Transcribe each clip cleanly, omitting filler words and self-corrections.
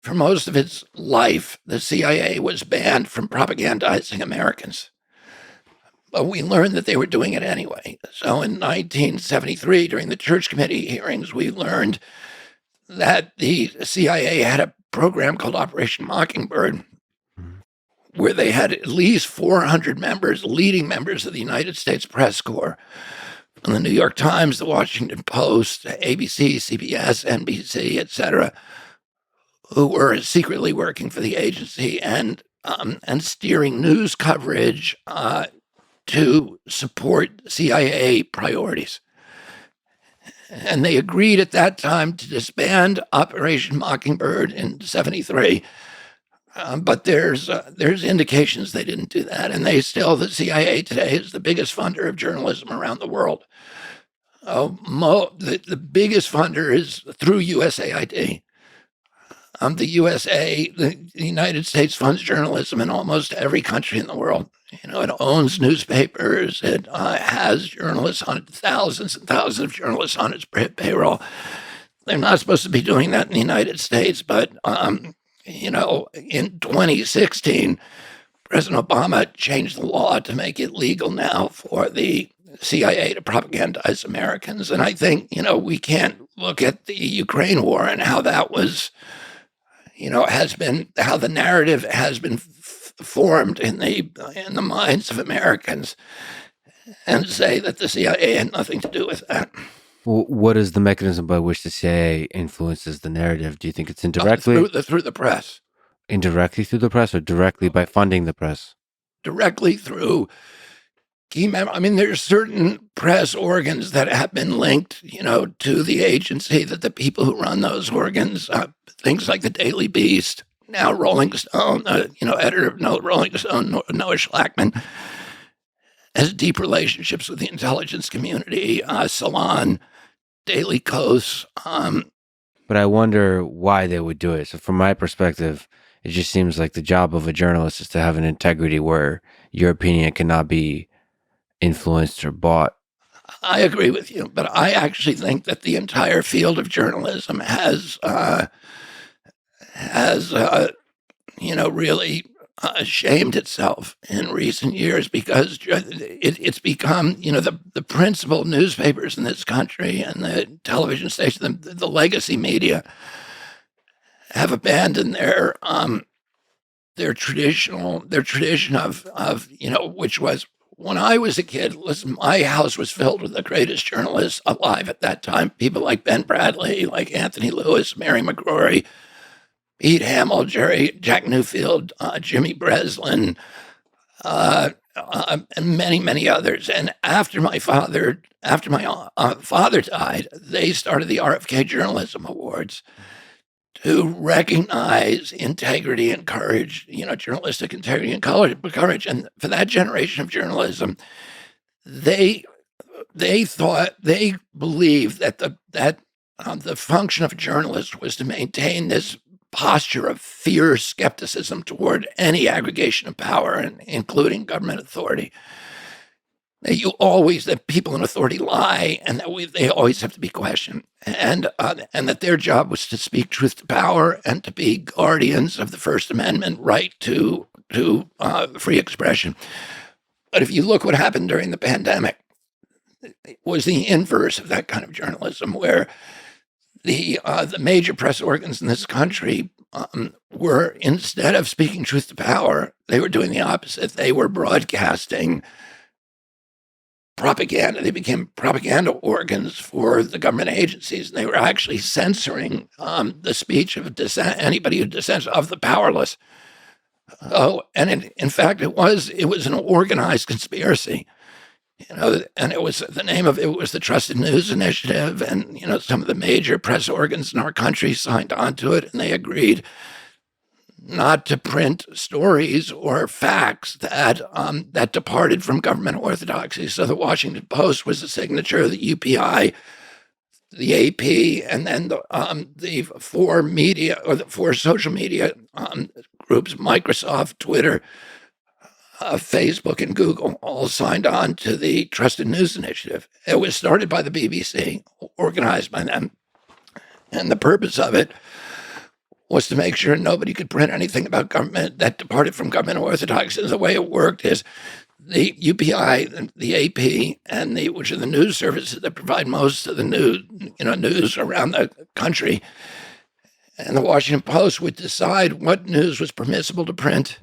for most of its life, the CIA was banned from propagandizing Americans. But we learned that they were doing it anyway. So in 1973, during the Church Committee hearings, we learned that the CIA had a program called Operation Mockingbird, where they had at least 400 members, leading members of the United States Press Corps, from the New York Times, the Washington Post, ABC, CBS, NBC, etc., who were secretly working for the agency and steering news coverage to support CIA priorities. And they agreed at that time to disband Operation Mockingbird in '73. But there's indications they didn't do that, and the CIA today is the biggest funder of journalism around the world. The biggest funder is through USAID. The United States funds journalism in almost every country in the world. It owns newspapers. It has journalists on it, thousands and thousands of journalists on its payroll. They're not supposed to be doing that in the United States, but in 2016, President Obama changed the law to make it legal now for the CIA to propagandize Americans. And I think, we can't look at the Ukraine war and how that was, how the narrative has been formed in the minds of Americans and say that the CIA had nothing to do with that. Well, what is the mechanism by which the CIA influences the narrative? Do you think it's indirectly? Through the press. Indirectly through the press, or directly by funding the press? Directly through key members. I mean, there's certain press organs that have been linked, to the agency, that the people who run those organs, things like the Daily Beast, now Rolling Stone, editor of Rolling Stone, Noah Schlackman, has deep relationships with the intelligence community, Salon, Daily Kos. But I wonder why they would do it. So from my perspective, it just seems like the job of a journalist is to have an integrity where your opinion cannot be influenced or bought. I agree with you, but I actually think that the entire field of journalism has really shamed itself in recent years, because it's become, the principal newspapers in this country and the television station, the legacy media, have abandoned their tradition of which was, when I was a kid, listen, my house was filled with the greatest journalists alive at that time. People like Ben Bradley, like Anthony Lewis, Mary McGrory, Pete Hamill, Jack Newfield, Jimmy Breslin, and many, many others. And after my father died, they started the RFK Journalism Awards to recognize integrity and courage, journalistic integrity and courage. And for that generation of journalism, they believed that the function of a journalist was to maintain this posture of fierce skepticism toward any aggregation of power, including government authority. That people in authority lie, and that they always have to be questioned, and that their job was to speak truth to power and to be guardians of the First Amendment right to free expression. But if you look what happened during the pandemic, it was the inverse of that kind of journalism, where the major press organs in this country were, instead of speaking truth to power, they were doing the opposite. They were broadcasting propaganda. They became propaganda organs for the government agencies, and they were actually censoring the speech of anybody who dissents, of the powerless. And in fact, it was an organized conspiracy. And it was, the name of it was the Trusted News Initiative, and some of the major press organs in our country signed on to it, and they agreed not to print stories or facts that departed from government orthodoxy. So the Washington Post was the signature, the UPI, the AP, and then the four media, or the four social media groups, Microsoft, Twitter, Facebook, and Google, all signed on to the Trusted News Initiative. It was started by the BBC, organized by them. And the purpose of it was to make sure nobody could print anything about government that departed from government orthodoxy. And the way it worked is the UPI, the AP, and which are the news services that provide most of the news around the country, and the Washington Post would decide what news was permissible to print.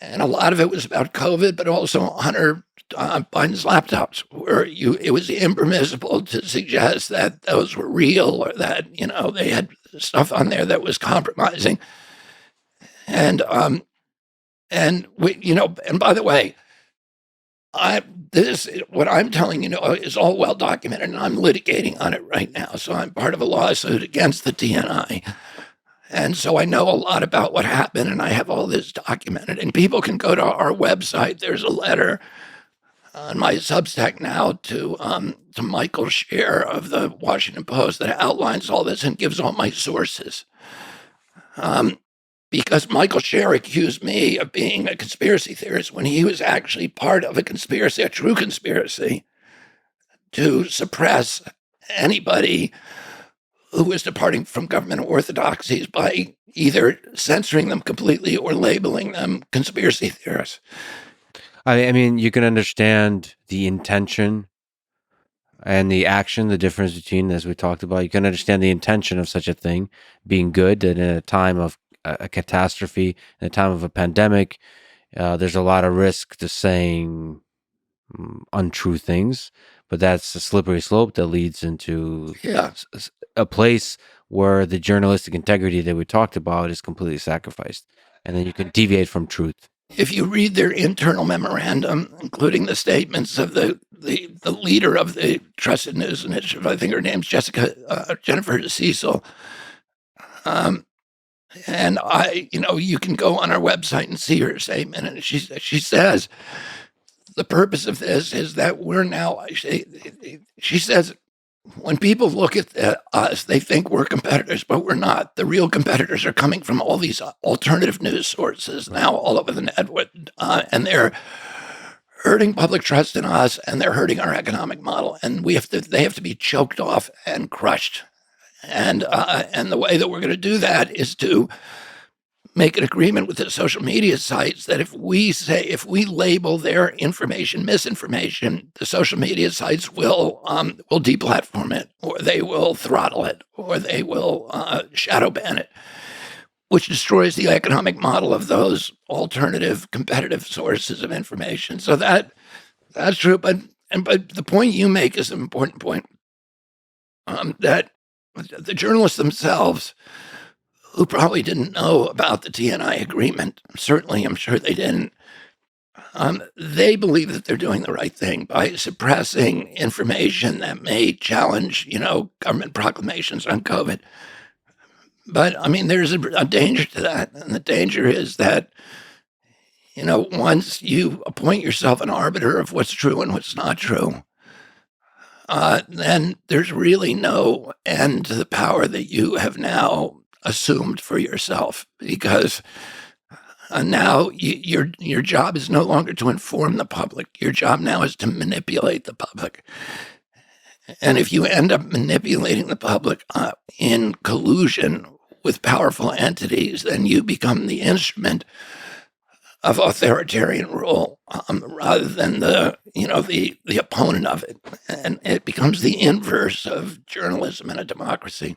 And a lot of it was about COVID, but also Hunter Biden's laptops, where it was impermissible to suggest that those were real or that they had stuff on there that was compromising. And and by the way, what I'm telling you is all well documented, and I'm litigating on it right now. So I'm part of a lawsuit against the TNI. And so I know a lot about what happened, and I have all this documented. And people can go to our website. There's a letter on my Substack now to Michael Scher of the Washington Post that outlines all this and gives all my sources. Because Michael Scher accused me of being a conspiracy theorist when he was actually part of a conspiracy, a true conspiracy, to suppress anybody who was departing from government orthodoxies by either censoring them completely or labeling them conspiracy theorists. I mean, you can understand the intention and the action, the difference between, as we talked about, you can understand the intention of such a thing being good, that in a time of a catastrophe, in a time of a pandemic, there's a lot of risk to saying untrue things, but that's a slippery slope that leads into a place where the journalistic integrity that we talked about is completely sacrificed, and then you can deviate from truth. If you read their internal memorandum, including the statements of the leader of the Trusted News Initiative, I think her name's Jennifer Cecil, and you can go on our website and see her statement, and she says the purpose of this is that we're now. She says, when people look at us, they think we're competitors, but we're not. The real competitors are coming from all these alternative news sources now all over the network, and they're hurting public trust in us, and they're hurting our economic model, and they have to be choked off and crushed. And the way that we're going to do that is to make an agreement with the social media sites that if we label their information misinformation, the social media sites will deplatform it, or they will throttle it, or they will shadow ban it, which destroys the economic model of those alternative competitive sources of information. So that's true. But the point you make is an important point, that the journalists themselves, who probably didn't know about the TNI agreement, certainly I'm sure they didn't, they believe that they're doing the right thing by suppressing information that may challenge, government proclamations on COVID. But, I mean, there's a danger to that, and the danger is that, once you appoint yourself an arbiter of what's true and what's not true, then there's really no end to the power that you have now assumed for yourself, because now your job is no longer to inform the public. Your job now is to manipulate the public. And if you end up manipulating the public in collusion with powerful entities, then you become the instrument of authoritarian rule, rather than the opponent of it. And it becomes the inverse of journalism in a democracy.